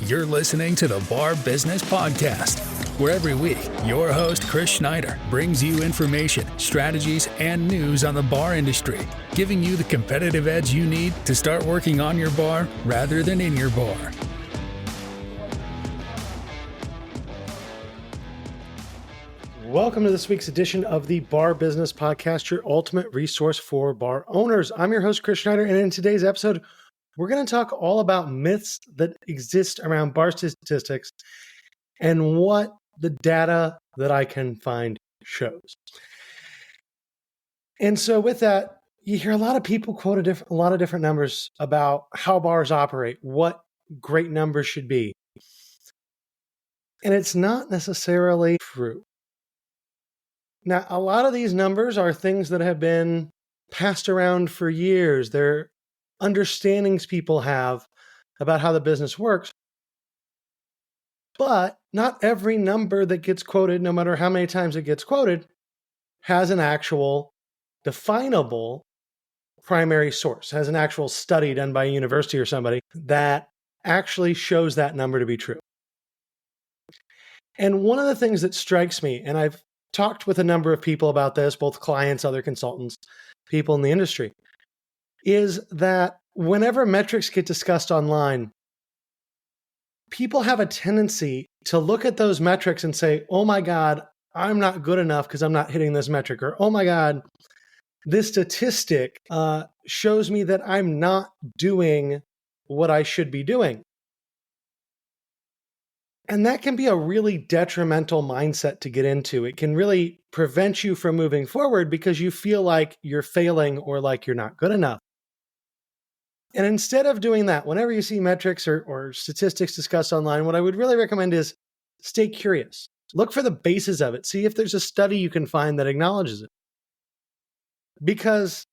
You're listening to the Bar Business Podcast, where every week, your host, Chris Schneider, brings you information, strategies, and news on the bar industry, giving you the competitive edge you need to start working on your bar rather than in your bar. Welcome to this week's edition of the Bar Business Podcast, your ultimate resource for bar owners. I'm your host, Chris Schneider, and in today's episode, we're going to talk all about myths that exist around bar statistics and what the data that I can find shows. And so with that, you hear a lot of people quote a lot of different numbers about how bars operate, what great numbers should be. And it's not necessarily true. Now, a lot of these numbers are things that have been passed around for years. They're understandings people have about how the business works. But not every number that gets quoted, no matter how many times it gets quoted, has an actual definable primary source, has an actual study done by a university or somebody that actually shows that number to be true. And one of the things that strikes me, and I've talked with a number of people about this, both clients, other consultants, people in the industry, is that whenever metrics get discussed online, people have a tendency to look at those metrics and say, oh my God, I'm not good enough because I'm not hitting this metric. Or, oh my God, this statistic shows me that I'm not doing what I should be doing. And that can be a really detrimental mindset to get into. It can really prevent you from moving forward because you feel like you're failing or like you're not good enough. And instead of doing that, whenever you see metrics or statistics discussed online, what I would really recommend is stay curious. Look for the basis of it. See if there's a study you can find that acknowledges it. Because,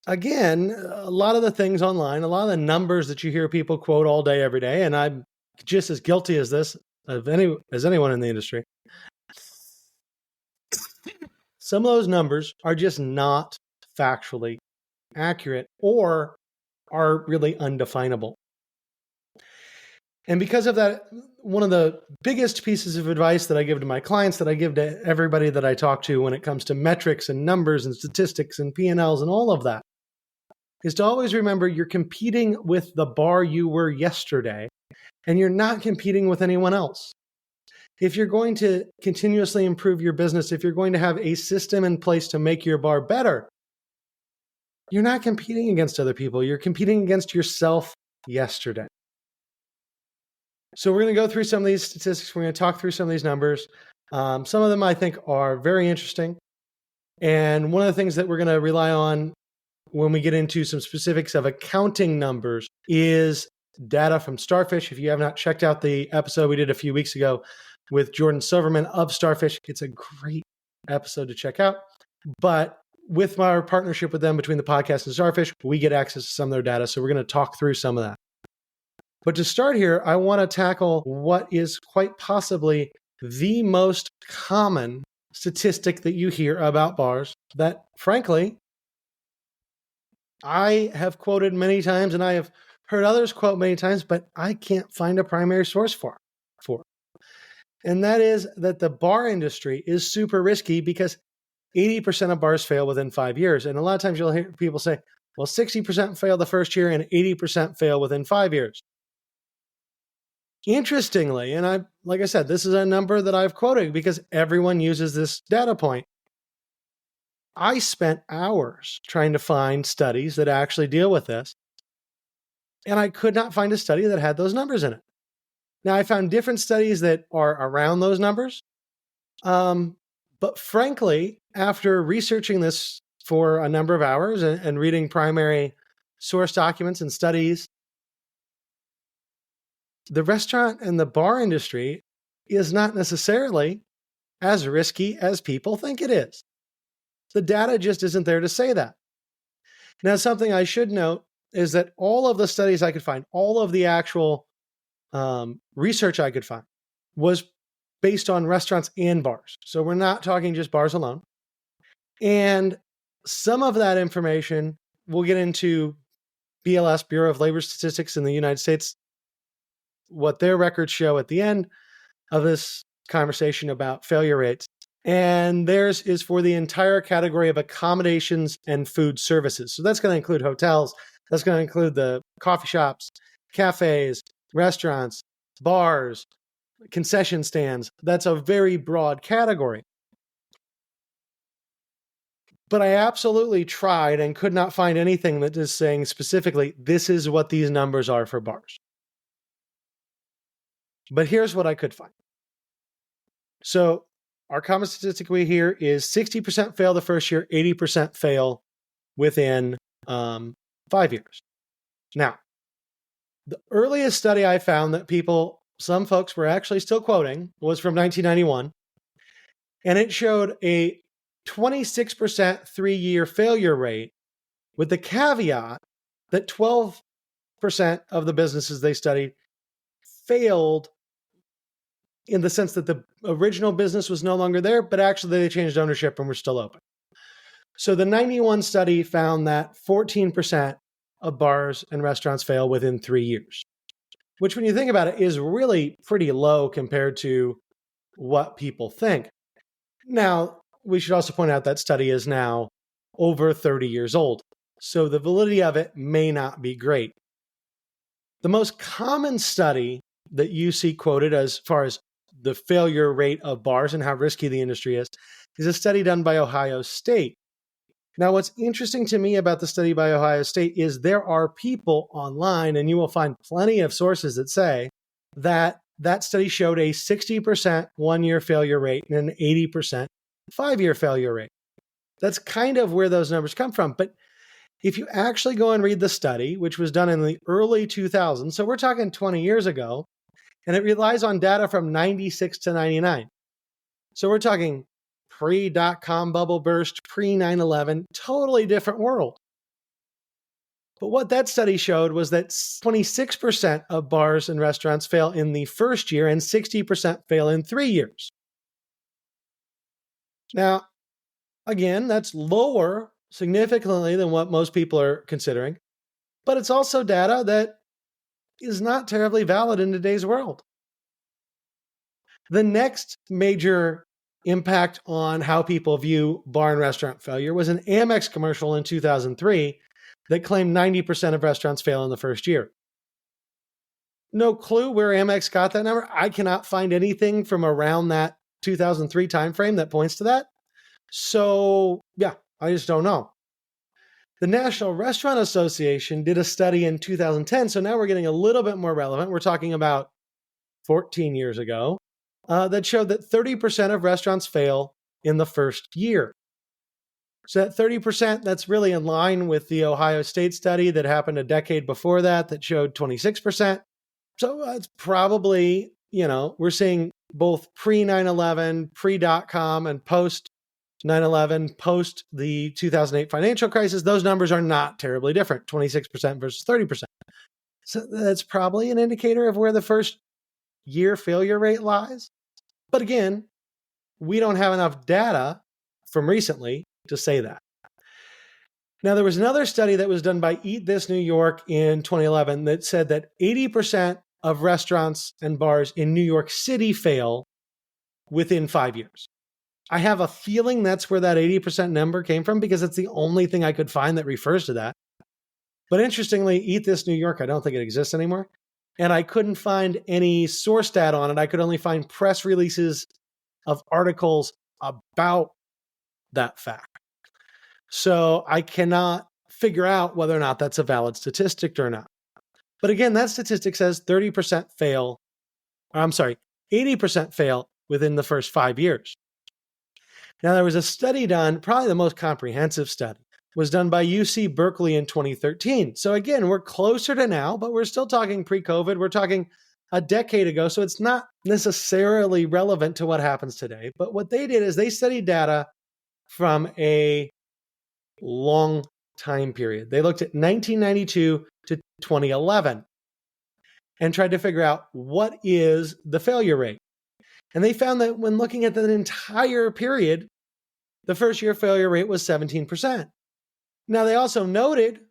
again, a lot of the things online, a lot of the numbers that you hear people quote all day, every day, and I'm just as guilty as this, as anyone in the industry, some of those numbers are just not factually accurate or are really undefinable. And because of that, one of the biggest pieces of advice that I give to my clients, that I give to everybody that I talk to when it comes to metrics and numbers and statistics and P&Ls and all of that, is to always remember you're competing with the bar you were yesterday, and you're not competing with anyone else. If you're going to continuously improve your business, if you're going to have a system in place to make your bar better, you're not competing against other people. You're competing against yourself yesterday. So we're going to go through some of these statistics. We're going to talk through some of these numbers. Some of them I think are very interesting. And one of the things that we're going to rely on when we get into some specifics of accounting numbers is data from Starfish. If you have not checked out the episode we did a few weeks ago with Jordan Silverman of Starfish, it's a great episode to check out. But with our partnership with them between the podcast and Starfish, we get access to some of their data. So we're going to talk through some of that. But to start here, I want to tackle what is quite possibly the most common statistic that you hear about bars that, frankly, I have quoted many times and I have heard others quote many times, but I can't find a primary source for. And that is that the bar industry is super risky because 80% of bars fail within 5 years. And a lot of times you'll hear people say, well, 60% fail the first year and 80% fail within 5 years. Interestingly, and like I said, this is a number that I've quoted because everyone uses this data point. I spent hours trying to find studies that actually deal with this, and I could not find a study that had those numbers in it. Now, I found different studies that are around those numbers, but frankly, after researching this for a number of hours and reading primary source documents and studies, the restaurant and the bar industry is not necessarily as risky as people think it is. The data just isn't there to say that. Now, something I should note is that all of the studies I could find, all of the actual research I could find was based on restaurants and bars. So we're not talking just bars alone. And some of that information we'll get into BLS, Bureau of Labor Statistics in the United States. what their records show at the end of this conversation about failure rates. And theirs is for the entire category of accommodations and food services. So that's going to include hotels. That's going to include the coffee shops, cafes, restaurants, bars, concession stands. That's a very broad category. But I absolutely tried and could not find anything that is saying specifically, this is what these numbers are for bars. But here's what I could find. So our common statistic we hear is 60% fail the first year, 80% fail within 5 years. Now, the earliest study I found that some folks were actually still quoting was from 1991, and it showed a 26% 3-year failure rate with the caveat that 12% of the businesses they studied failed in the sense that the original business was no longer there, but actually they changed ownership and were still open. So the 91 study found that 14% of bars and restaurants fail within 3 years, which when you think about it is really pretty low compared to what people think. Now, we should also point out that study is now over 30 years old, so the validity of it may not be great. The most common study that you see quoted as far as the failure rate of bars and how risky the industry is a study done by Ohio State. Now, what's interesting to me about the study by Ohio State is there are people online, and you will find plenty of sources that say that study showed a 60% 1-year failure rate and an 80% 5-year failure rate. That's kind of where those numbers come from. But if you actually go and read the study, which was done in the early 2000s, so we're talking 20 years ago, and it relies on data from 96 to 99. So we're talking pre-dot-com bubble burst, pre-9/11, totally different world. But what that study showed was that 26% of bars and restaurants fail in the first year and 60% fail in 3 years. Now, again, that's lower significantly than what most people are considering, but it's also data that is not terribly valid in today's world. The next major impact on how people view bar and restaurant failure was an Amex commercial in 2003 that claimed 90% of restaurants fail in the first year. No clue where Amex got that number. I cannot find anything from around that 2003 timeframe that points to that. So, yeah, I just don't know. The National Restaurant Association did a study in 2010, so now we're getting a little bit more relevant. We're talking about 14 years ago, that showed that 30% of restaurants fail in the first year. So that 30%, that's really in line with the Ohio State study that happened a decade before that showed 26%. So it's probably, we're seeing both pre-9/11, pre-dot-com, and post-9/11, post the 2008 financial crisis. Those numbers are not terribly different, 26% versus 30%. So that's probably an indicator of where the first year failure rate lies. But again, we don't have enough data from recently to say that. Now, there was another study that was done by Eat This New York in 2011 that said that 80% of restaurants and bars in New York City fail within 5 years. I have a feeling that's where that 80% number came from because it's the only thing I could find that refers to that. But interestingly, Eat This New York, I don't think it exists anymore. And I couldn't find any source data on it. I could only find press releases of articles about that fact. So I cannot figure out whether or not that's a valid statistic or not. But again, that statistic says 80% fail within the first 5 years. Now, there was a study done, probably the most comprehensive study, was done by UC Berkeley in 2013. So again, we're closer to now, but we're still talking pre-COVID. We're talking a decade ago, so it's not necessarily relevant to what happens today. But what they did is they studied data from a long time period. They looked at 1992 to 2011 and tried to figure out what is the failure rate. And they found that when looking at the entire period, the first year failure rate was 17%. Now, they also noted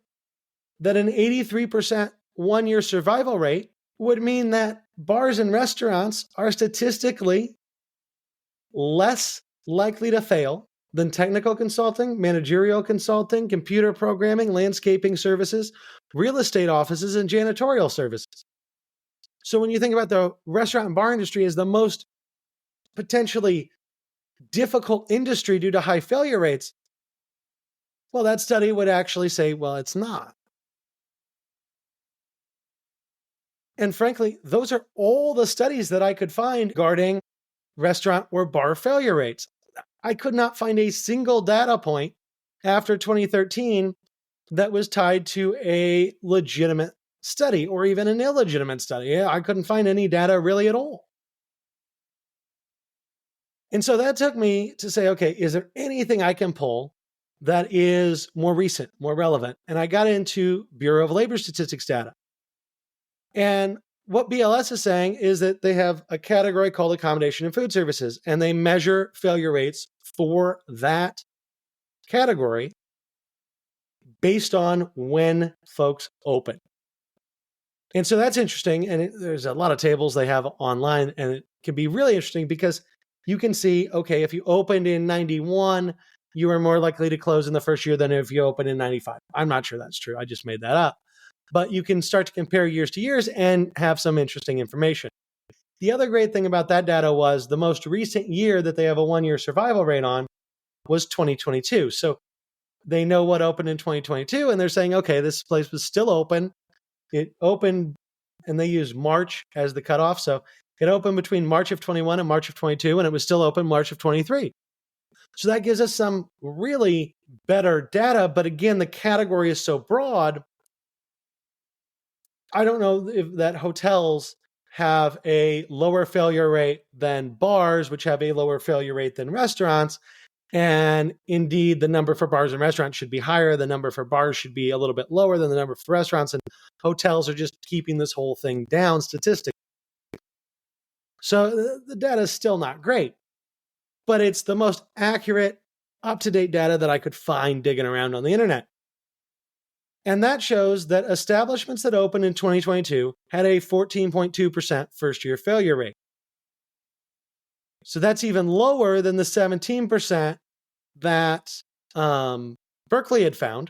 that an 83% 1-year survival rate would mean that bars and restaurants are statistically less likely to fail than technical consulting, managerial consulting, computer programming, landscaping services, real estate offices, and janitorial services. So when you think about the restaurant and bar industry as the most potentially difficult industry due to high failure rates, well, that study would actually say, well, it's not. And frankly, those are all the studies that I could find regarding restaurant or bar failure rates. I could not find a single data point after 2013 that was tied to a legitimate study or even an illegitimate study. I couldn't find any data really at all. And so that took me to say, okay, is there anything I can pull that is more recent, more relevant? And I got into Bureau of Labor Statistics data. And what BLS is saying is that they have a category called accommodation and food services, and they measure failure rates for that category based on when folks open. And so that's interesting. And there's a lot of tables they have online, and it can be really interesting because you can see, okay, if you opened in 91, you are more likely to close in the first year than if you opened in 95. I'm not sure that's true. I just made that up. But you can start to compare years to years and have some interesting information. The other great thing about that data was the most recent year that they have a 1-year survival rate on was 2022. So they know what opened in 2022, and they're saying, okay, this place was still open. It opened, and they use March as the cutoff. So it opened between March of 21 and March of 22, and it was still open March of 23. So that gives us some really better data. But again, the category is so broad. I don't know if that hotels have a lower failure rate than bars, which have a lower failure rate than restaurants. And indeed, the number for bars and restaurants should be higher. The number for bars should be a little bit lower than the number for restaurants. And hotels are just keeping this whole thing down statistically. So the data is still not great, but it's the most accurate, up-to-date data that I could find digging around on the internet. And that shows that establishments that opened in 2022 had a 14.2% first-year failure rate. So that's even lower than the 17% that Berkeley had found.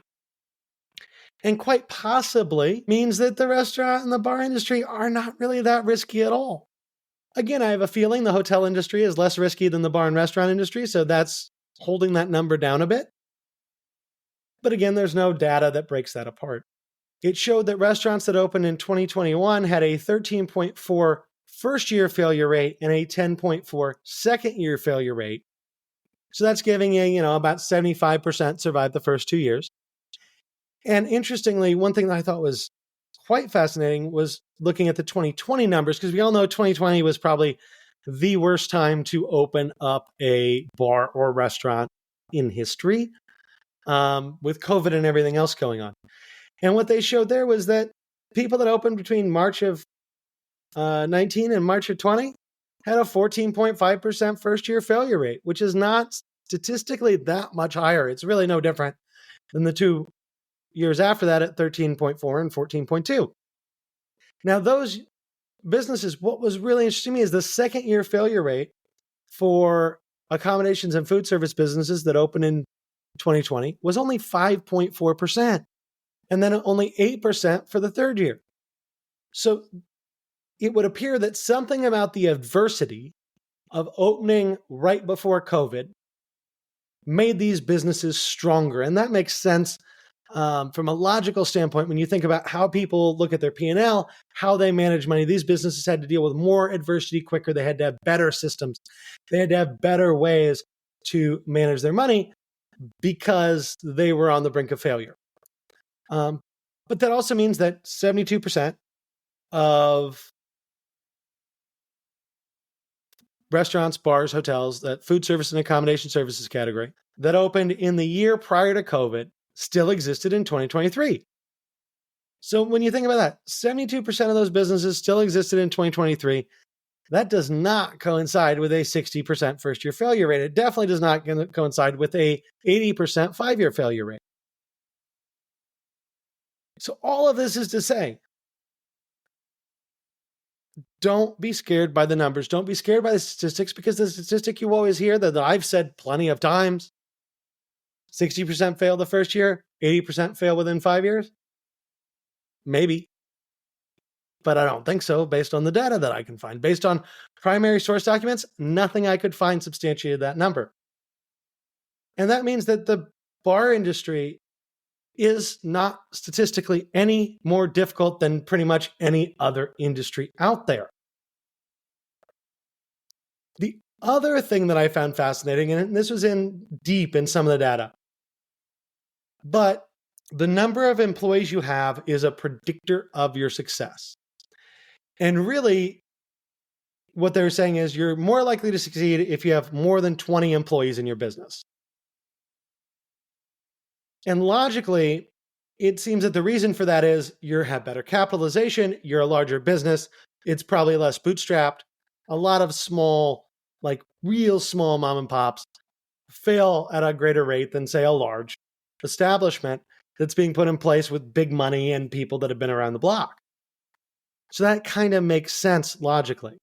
And quite possibly means that the restaurant and the bar industry are not really that risky at all. Again, I have a feeling the hotel industry is less risky than the bar and restaurant industry, so that's holding that number down a bit. But again, there's no data that breaks that apart. It showed that restaurants that opened in 2021 had a 13.4 first-year failure rate and a 10.4 second-year failure rate. So that's giving you, about 75% survived the first 2 years. And interestingly, one thing that I thought was quite fascinating was looking at the 2020 numbers, because we all know 2020 was probably the worst time to open up a bar or restaurant in history. With COVID and everything else going on. And what they showed there was that people that opened between March of 19 and March of 20 had a 14.5% first-year failure rate, which is not statistically that much higher. It's really no different than the 2 years after that at 13.4 and 14.2. Now, those businesses, what was really interesting to me is the second-year failure rate for accommodations and food service businesses that opened in 2020 was only 5.4%, and then only 8% for the third year. So it would appear that something about the adversity of opening right before COVID made these businesses stronger. And that makes sense from a logical standpoint when you think about how people look at their P&L, how they manage money. These businesses had to deal with more adversity quicker. They had to have better systems. They had to have better ways to manage their money, because they were on the brink of failure. But that also means that 72% of restaurants, bars, hotels, that food service and accommodation services category that opened in the year prior to COVID still existed in 2023. So when you think about that, 72% of those businesses still existed in 2023. That does not coincide with a 60% first-year failure rate. It definitely does not coincide with a 80% five-year failure rate. So all of this is to say, don't be scared by the numbers. Don't be scared by the statistics, because the statistic you always hear that I've said plenty of times, 60% fail the first year, 80% fail within 5 years. Maybe. But I don't think so based on the data that I can find. Based on primary source documents, nothing I could find substantiated that number. And that means that the bar industry is not statistically any more difficult than pretty much any other industry out there. The other thing that I found fascinating, and this was in deep in some of the data, but the number of employees you have is a predictor of your success. And really, what they're saying is you're more likely to succeed if you have more than 20 employees in your business. And logically, it seems that the reason for that is you have better capitalization, you're a larger business, it's probably less bootstrapped. A lot of small, like real small mom and pops fail at a greater rate than, say, a large establishment that's being put in place with big money and people that have been around the block. So that kind of makes sense logically.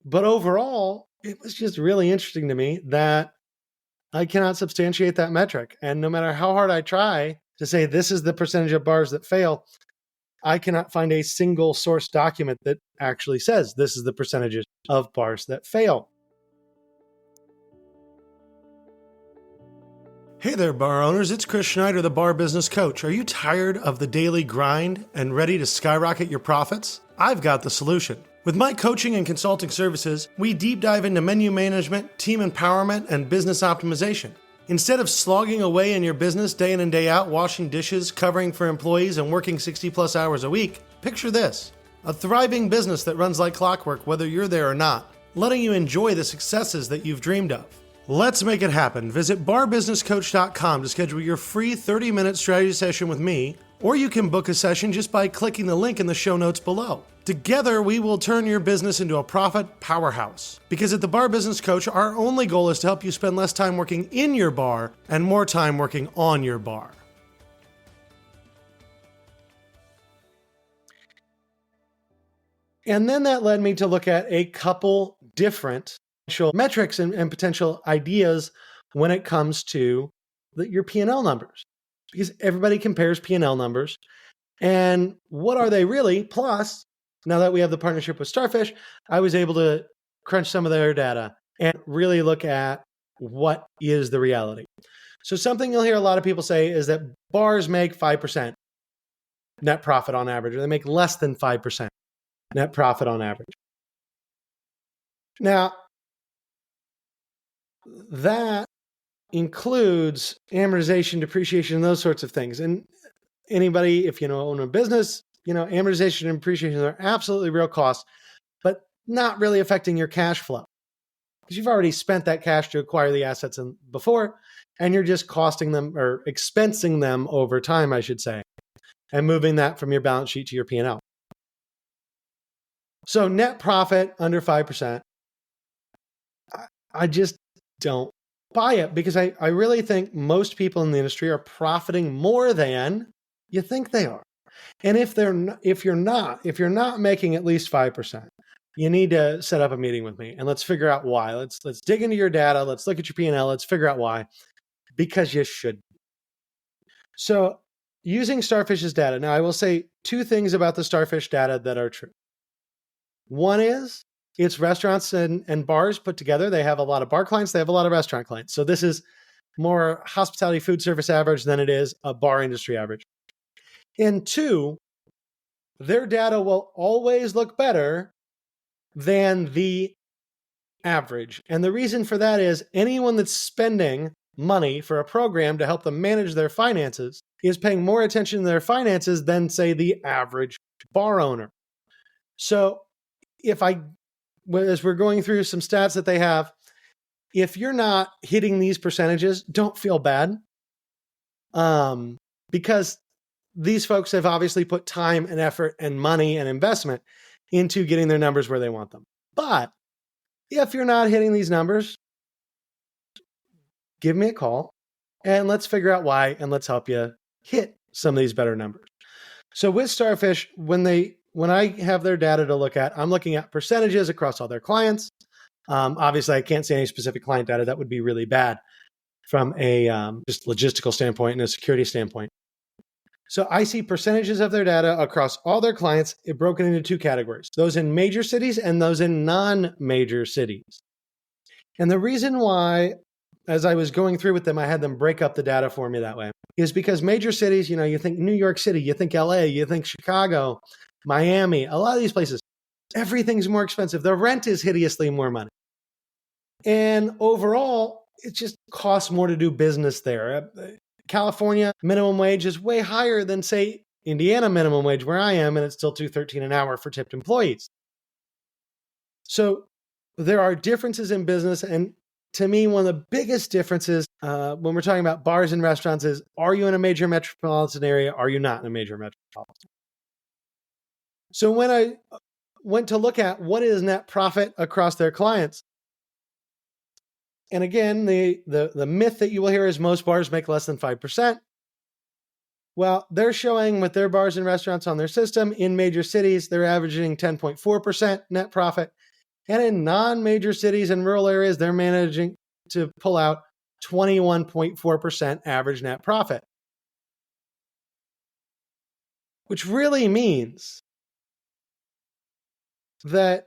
But overall, it was just really interesting to me that I cannot substantiate that metric. And no matter how hard I try to say this is the percentage of bars that fail, I cannot find a single source document that actually says this is the percentages of bars that fail. Hey there, bar owners. It's Chris Schneider, the bar business coach. Are you tired of the daily grind and ready to skyrocket your profits? I've got the solution. With my coaching and consulting services, we deep dive into menu management, team empowerment, and business optimization. Instead of slogging away in your business day in and day out, washing dishes, covering for employees, and working 60+ hours a week, picture this: a thriving business that runs like clockwork whether you're there or not, letting you enjoy the successes that you've dreamed of. Let's make it happen. Visit barbusinesscoach.com to schedule your free 30-minute strategy session with me, or you can book a session just by clicking the link in the show notes below. Together, we will turn your business into a profit powerhouse. Because at the Bar Business Coach, our only goal is to help you spend less time working in your bar and more time working on your bar. And then that led me to look at a couple different metrics and potential ideas when it comes to your P&L numbers. Because everybody compares P&L numbers. And what are they really? Plus, now that we have the partnership with Starfish, I was able to crunch some of their data and really look at what is the reality. So something you'll hear a lot of people say is that bars make 5% net profit on average, or they make less than 5% net profit on average. Now, that includes amortization, depreciation, and those sorts of things. And anybody, if you own a business, amortization and depreciation are absolutely real costs, but not really affecting your cash flow, because you've already spent that cash to acquire the assets before, and you're just costing them or expensing them over time, I should say, and moving that from your balance sheet to your P&L. So net profit under 5%, I just don't buy it, because I really think most people in the industry are profiting more than you think they are. And if you're not making at least 5%, you need to set up a meeting with me and let's figure out why. Let's dig into your data. Let's look at your P&L. Let's figure out why, because you should. So using Starfish's data. Now I will say two things about the Starfish data that are true. One is it's restaurants and bars put together. They have a lot of bar clients. They have a lot of restaurant clients. So this is more hospitality food service average than it is a bar industry average. And two, their data will always look better than the average. And the reason for that is anyone that's spending money for a program to help them manage their finances is paying more attention to their finances than, say, the average bar owner. So as we're going through some stats that they have, if you're not hitting these percentages, don't feel bad. Because these folks have obviously put time and effort and money and investment into getting their numbers where they want them. But if you're not hitting these numbers, give me a call and let's figure out why, and let's help you hit some of these better numbers. So with Starfish, when they when I have their data to look at, I'm looking at percentages across all their clients. Obviously, I can't see any specific client data. That would be really bad from a just logistical standpoint and a security standpoint. So I see percentages of their data across all their clients, broken into two categories, those in major cities and those in non-major cities. And the reason why, as I was going through with them, I had them break up the data for me that way, is because major cities, you think New York City, you think LA, you think Chicago, Miami, a lot of these places, everything's more expensive. The rent is hideously more money. And overall, it just costs more to do business there. California minimum wage is way higher than, say, Indiana minimum wage, where I am, and it's still $2.13 an hour for tipped employees. So there are differences in business. And to me, one of the biggest differences when we're talking about bars and restaurants is, are you in a major metropolitan area? Are you not in a major metropolitan? So when I went to look at what is net profit across their clients, and again, the myth that you will hear is most bars make less than 5%. Well, they're showing with their bars and restaurants on their system in major cities, they're averaging 10.4% net profit. And in non-major cities and rural areas, they're managing to pull out 21.4% average net profit. Which really means that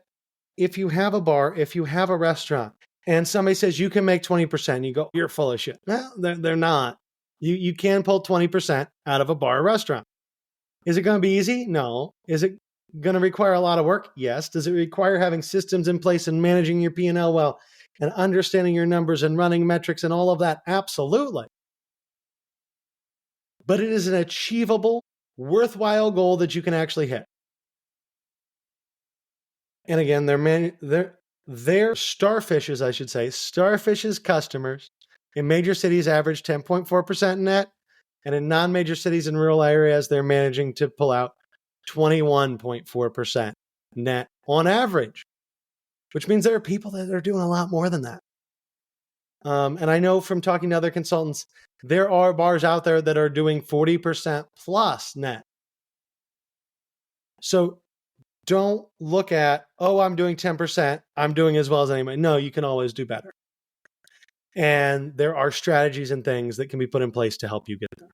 if you have a bar, if you have a restaurant, and somebody says you can make 20%, you go, you're full of shit. Well, they're not. You can pull 20% out of a bar or restaurant. Is it going to be easy? No. Is it going to require a lot of work? Yes. Does it require having systems in place and managing your P&L well and understanding your numbers and running metrics and all of that? Absolutely. But it is an achievable, worthwhile goal that you can actually hit. And again, they're Starfish's, I should say, Starfish's customers in major cities average 10.4% net, and in non-major cities and rural areas, they're managing to pull out 21.4% net on average, which means there are people that are doing a lot more than that. And I know from talking to other consultants, there are bars out there that are doing 40% plus net. So don't look at, oh, I'm doing 10%, I'm doing as well as anybody. No, you can always do better. And there are strategies and things that can be put in place to help you get there.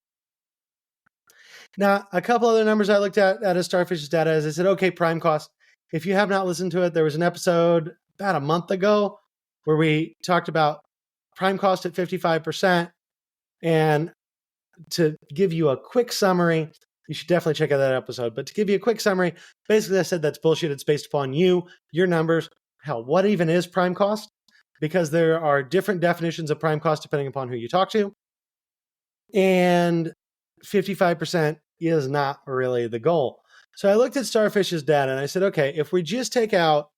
Now, a couple other numbers I looked at out of Starfish's data is I said, okay, prime cost. If you have not listened to it, there was an episode about a month ago where we talked about prime cost at 55%. And to give you a quick summary, you should definitely check out that episode. But to give you a quick summary, basically I said that's bullshit. It's based upon you, your numbers. Hell, what even is prime cost? Because there are different definitions of prime cost depending upon who you talk to. And 55% is not really the goal. So I looked at Starfish's data and I said, okay, if we just take out,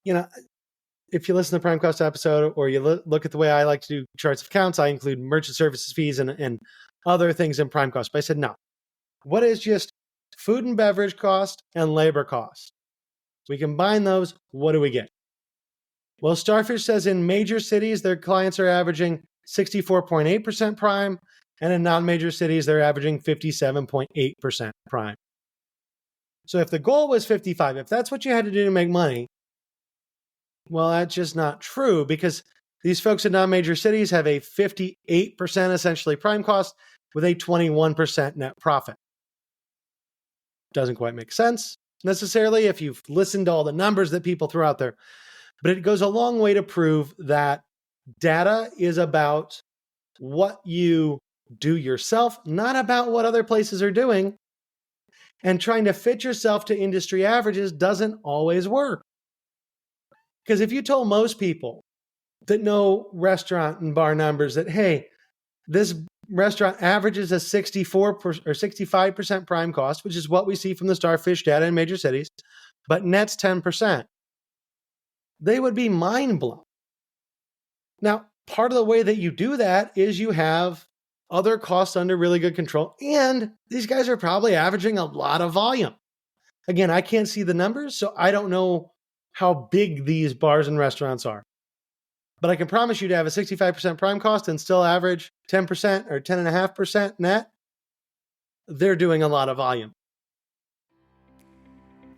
if you listen to the prime cost episode or you look at the way I like to do charts of accounts, I include merchant services fees and other things in prime cost. But I said, no, what is just food and beverage cost and labor cost? We combine those, what do we get? Well, Starfish says in major cities, their clients are averaging 64.8% prime, and in non-major cities, they're averaging 57.8% prime. So if the goal was 55, if that's what you had to do to make money, well, that's just not true, because these folks in non-major cities have a 58% essentially prime cost with a 21% net profit. Doesn't quite make sense necessarily if you've listened to all the numbers that people throw out there. But it goes a long way to prove that data is about what you do yourself, not about what other places are doing. And trying to fit yourself to industry averages doesn't always work. Because if you told most people that know restaurant and bar numbers that, hey, this restaurant averages a 64 or 65% prime cost, which is what we see from the Starfish data in major cities, but nets 10%, they would be mind blown. Now, part of the way that you do that is you have other costs under really good control, and these guys are probably averaging a lot of volume. Again, I can't see the numbers, so I don't know how big these bars and restaurants are. But I can promise you to have a 65% prime cost and still average 10% or 10.5% net, they're doing a lot of volume.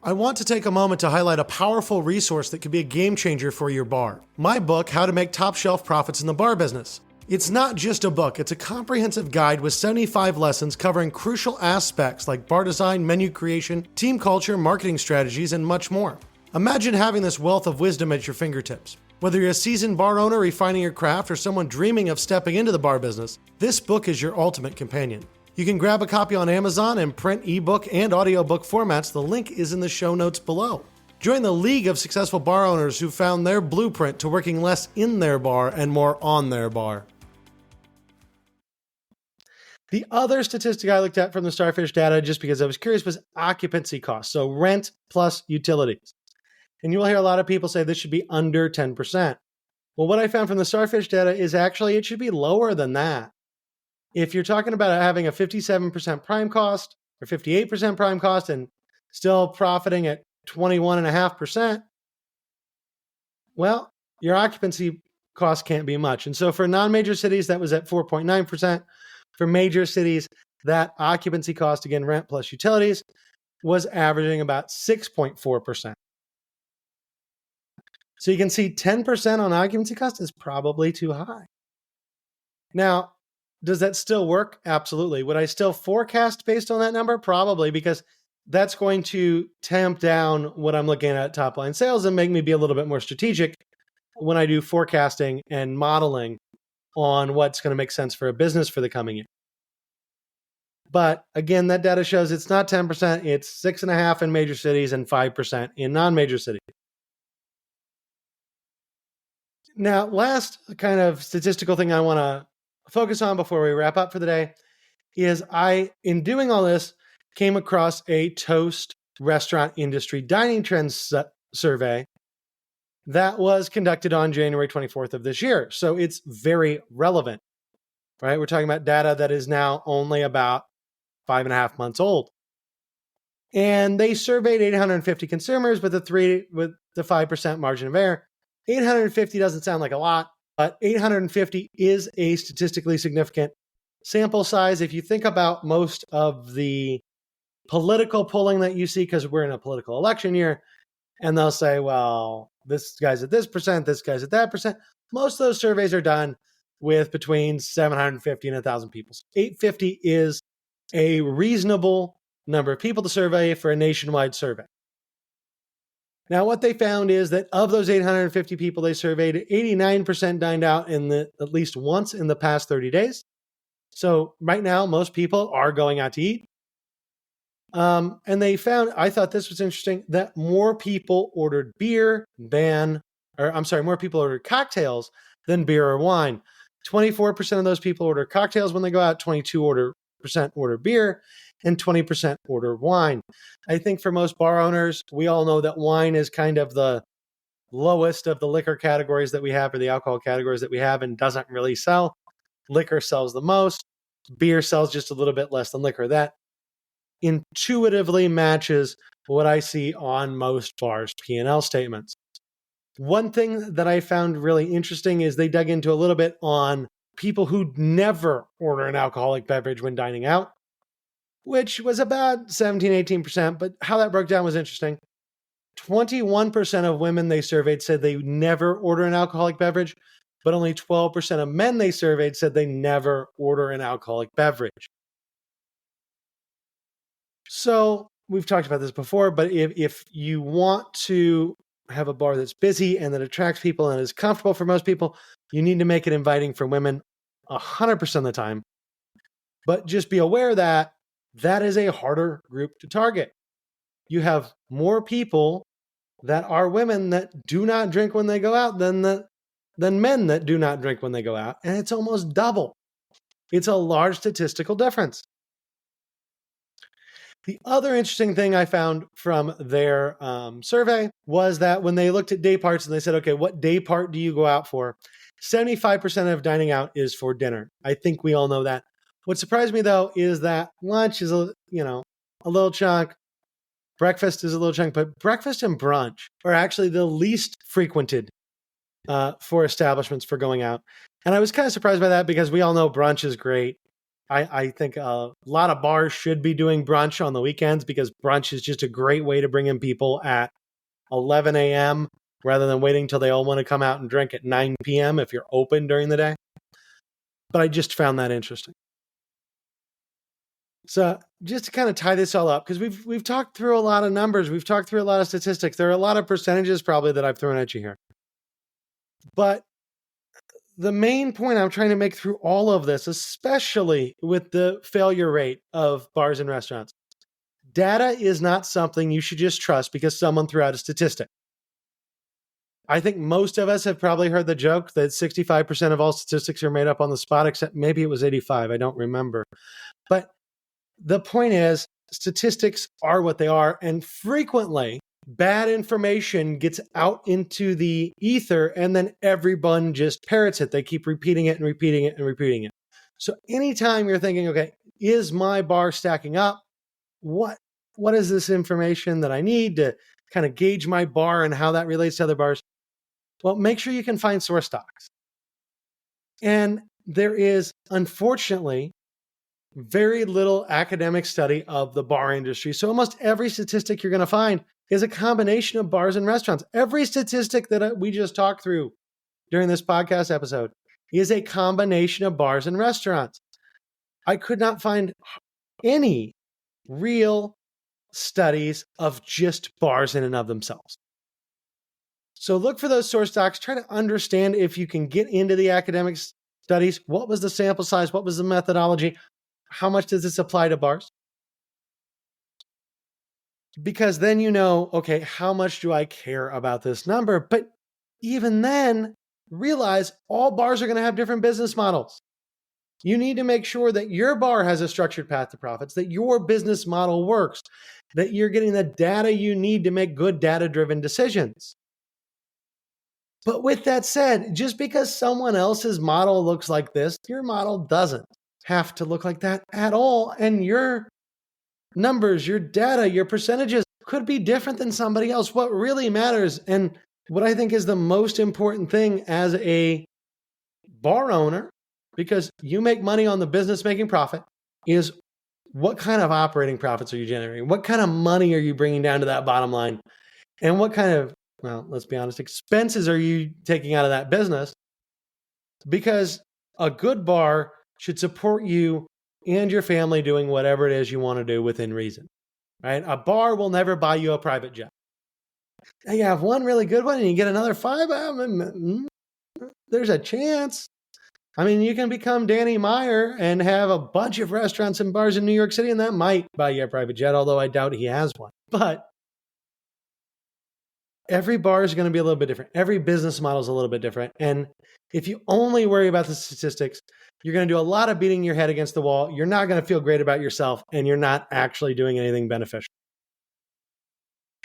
I want to take a moment to highlight a powerful resource that could be a game changer for your bar. My book, How to Make Top Shelf Profits in the Bar Business. It's not just a book, it's a comprehensive guide with 75 lessons covering crucial aspects like bar design, menu creation, team culture, marketing strategies, and much more. Imagine having this wealth of wisdom at your fingertips. Whether you're a seasoned bar owner refining your craft or someone dreaming of stepping into the bar business, this book is your ultimate companion. You can grab a copy on Amazon in print, ebook, and audiobook formats. The link is in the show notes below. Join the league of successful bar owners who found their blueprint to working less in their bar and more on their bar. The other statistic I looked at from the Starfish data, just because I was curious, was occupancy costs. So rent plus utilities. And you will hear a lot of people say this should be under 10%. Well, what I found from the Starfish data is actually it should be lower than that. If you're talking about having a 57% prime cost or 58% prime cost and still profiting at 21.5%, well, your occupancy cost can't be much. And so for non-major cities, that was at 4.9%. For major cities, that occupancy cost, again, rent plus utilities, was averaging about 6.4%. So you can see 10% on occupancy cost is probably too high. Now, does that still work? Absolutely. Would I still forecast based on that number? Probably, because that's going to tamp down what I'm looking at top line sales and make me be a little bit more strategic when I do forecasting and modeling on what's going to make sense for a business for the coming year. But again, that data shows it's not 10%, it's 6.5% in major cities and 5% in non-major cities. Now, last kind of statistical thing I want to focus on before we wrap up for the day is in doing all this, came across a Toast restaurant industry dining trends survey that was conducted on January 24th of this year. So it's very relevant, right? We're talking about data that is now only about 5.5 months old. And they surveyed 850 consumers with the 5% margin of error. 850 doesn't sound like a lot, but 850 is a statistically significant sample size. If you think about most of the political polling that you see, because we're in a political election year, and they'll say, well, this guy's at this percent, this guy's at that percent. Most of those surveys are done with between 750 and 1,000 people. So 850 is a reasonable number of people to survey for a nationwide survey. Now, what they found is that of those 850 people they surveyed, 89% dined out at least once in the past 30 days. So right now, most people are going out to eat. And they found, I thought this was interesting, that more people ordered more people ordered cocktails than beer or wine. 24% of those people order cocktails when they go out, 22% order beer, and 20% order wine. I think for most bar owners, we all know that wine is kind of the lowest of the liquor categories that we have, or the alcohol categories that we have, and doesn't really sell. Liquor sells the most. Beer sells just a little bit less than liquor. That intuitively matches what I see on most bars' P&L statements. One thing that I found really interesting is they dug into a little bit on people who never order an alcoholic beverage when dining out, which was about 17-18%, but how that broke down was interesting. 21% of women they surveyed said they never order an alcoholic beverage, but only 12% of men they surveyed said they never order an alcoholic beverage. So we've talked about this before, but if you want to have a bar that's busy and that attracts people and is comfortable for most people, you need to make it inviting for women 100% of the time. But just be aware that that is a harder group to target. You have more people that are women that do not drink when they go out than men that do not drink when they go out, and it's almost double. It's a large statistical difference. The other interesting thing I found from their survey was that when they looked at day parts and they said, okay, what day part do you go out for? 75% of dining out is for dinner. I think we all know that. What surprised me, though, is that lunch is a little chunk. Breakfast is a little chunk, but breakfast and brunch are actually the least frequented for establishments for going out. And I was kind of surprised by that because we all know brunch is great. I think a lot of bars should be doing brunch on the weekends because brunch is just a great way to bring in people at 11 a.m. rather than waiting till they all want to come out and drink at 9 p.m. if you're open during the day. But I just found that interesting. So just to kind of tie this all up, because we've talked through a lot of numbers, we've talked through a lot of statistics. There are a lot of percentages probably that I've thrown at you here. But the main point I'm trying to make through all of this, especially with the failure rate of bars and restaurants, data is not something you should just trust because someone threw out a statistic. I think most of us have probably heard the joke that 65% of all statistics are made up on the spot, except maybe it was 85. I don't remember. But the point is, statistics are what they are, and frequently bad information gets out into the ether, and then everyone just parrots it. They keep repeating it and repeating it and repeating it. So anytime you're thinking, okay, is my bar stacking up? What is this information that I need to kind of gauge my bar and how that relates to other bars? Well, make sure you can find source docs. And there is, unfortunately, very little academic study of the bar industry. So almost every statistic you're going to find is a combination of bars and restaurants. Every statistic that we just talked through during this podcast episode is a combination of bars and restaurants. I could not find any real studies of just bars in and of themselves. So look for those source docs. Try to understand if you can get into the academic studies. What was the sample size? What was the methodology? How much does this apply to bars? Because then you know, okay, how much do I care about this number? But even then, realize all bars are going to have different business models. You need to make sure that your bar has a structured path to profits, that your business model works, that you're getting the data you need to make good data-driven decisions. But with that said, just because someone else's model looks like this, your model doesn't have to look like that at all. And your numbers, your data, your percentages could be different than somebody else. What really matters, and what I think is the most important thing as a bar owner, because you make money on the business making profit, is what kind of operating profits are you generating? What kind of money are you bringing down to that bottom line? And what kind of, well, let's be honest, expenses are you taking out of that business? Because a good bar should support you and your family doing whatever it is you want to do within reason, right? A bar will never buy you a private jet. Now you have one really good one and you get another 5, there's a chance. I mean, you can become Danny Meyer and have a bunch of restaurants and bars in New York City, and that might buy you a private jet, although I doubt he has one. But every bar is going to be a little bit different. Every business model is a little bit different. And if you only worry about the statistics, you're going to do a lot of beating your head against the wall. You're not going to feel great about yourself, and you're not actually doing anything beneficial.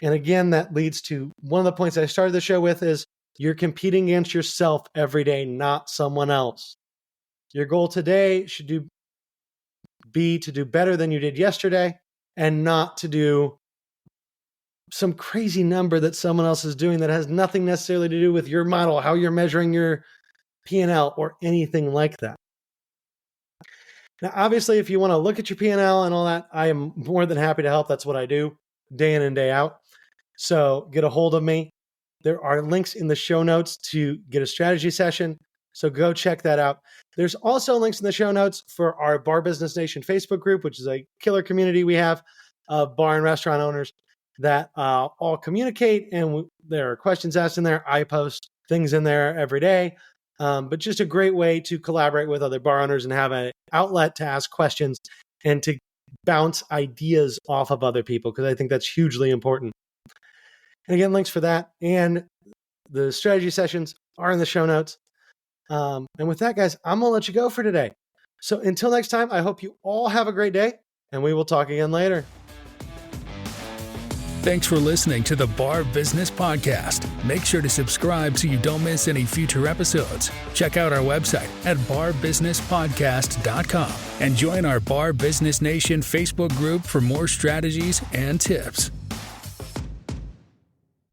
And again, that leads to one of the points I started the show with is you're competing against yourself every day, not someone else. Your goal today should be to do better than you did yesterday and not to do some crazy number that someone else is doing that has nothing necessarily to do with your model, how you're measuring your P&L or anything like that. Now, obviously, if you want to look at your P&L and all that, I am more than happy to help. That's what I do day in and day out. So get a hold of me. There are links in the show notes to get a strategy session. So go check that out. There's also links in the show notes for our Bar Business Nation Facebook group, which is a killer community we have of bar and restaurant owners that all communicate, and there are questions asked in there. I post things in there every day, but just a great way to collaborate with other bar owners and have an outlet to ask questions and to bounce ideas off of other people, because I think that's hugely important. And again, links for that and the strategy sessions are in the show notes. And with that, guys, I'm going to let you go for today. So until next time, I hope you all have a great day, and we will talk again later. Thanks for listening to the Bar Business Podcast. Make sure to subscribe so you don't miss any future episodes. Check out our website at barbusinesspodcast.com and join our Bar Business Nation Facebook group for more strategies and tips.